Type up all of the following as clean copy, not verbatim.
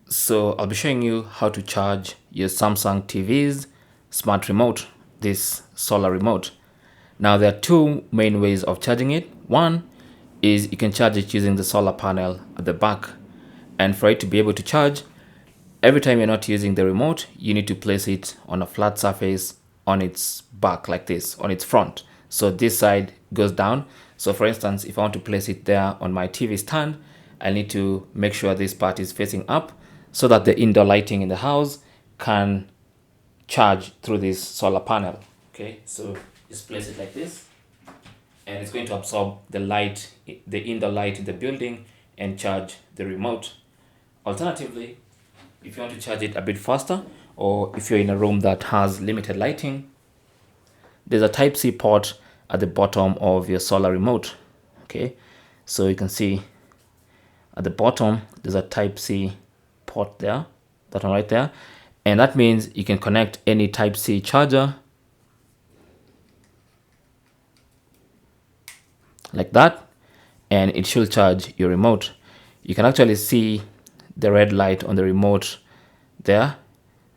So I'll be showing you how to charge your Samsung TV's smart remote, this solar remote. Now there are two main ways of charging it. One is you can charge it using the solar panel at the back. And for it to be able to charge, every time you're not using the remote, you need to place it on a flat surface on its back like this, on its front. So this side goes down. So for instance, if I want to place it there on my TV stand, I need to make sure this part is facing up so that the indoor lighting in the house can charge through this solar panel. Okay, so just place it like this, and it's going to absorb the light, the indoor light in the building, and charge the remote. Alternatively, if you want to charge it a bit faster, or if you're in a room that has limited lighting, there's a Type-C port at the bottom of your solar remote. Okay, so you can see at the bottom there's a Type-C port there, that one right there, and that means you can connect any Type-C charger like that, and it should charge your remote. You can actually see the red light on the remote there.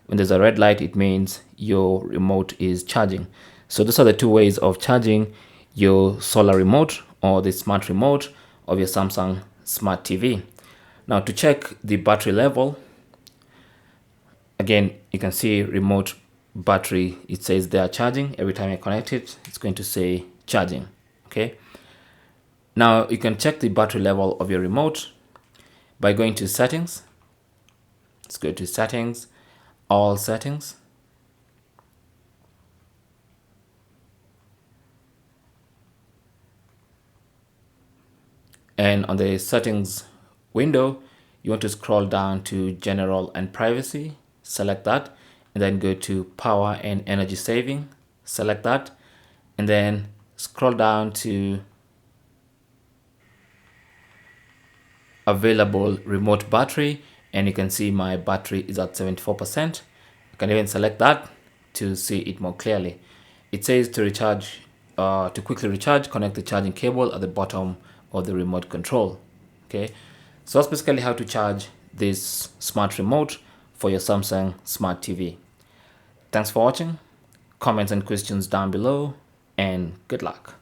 When there's a red light, it means your remote is charging. So those are the two ways of charging your solar remote or the smart remote of your Samsung Smart TV. Now to check the battery level, again, you can see remote battery, it says they are charging. Every time I connect it, it's going to say charging. Okay. Now you can check the battery level of your remote by going to settings. Let's go to settings, all settings. And on the settings window, you want to scroll down to general and privacy, select that, and then go to power and energy saving, select that, and then scroll down to available remote battery, and you can see my battery is at 74%. You can even select that to see it more clearly. It says to recharge, to quickly recharge, connect the charging cable at the bottom of the remote control. Okay, so that's basically how to charge this smart remote for your Samsung Smart TV. Thanks for watching. Comments and questions down below, and good luck.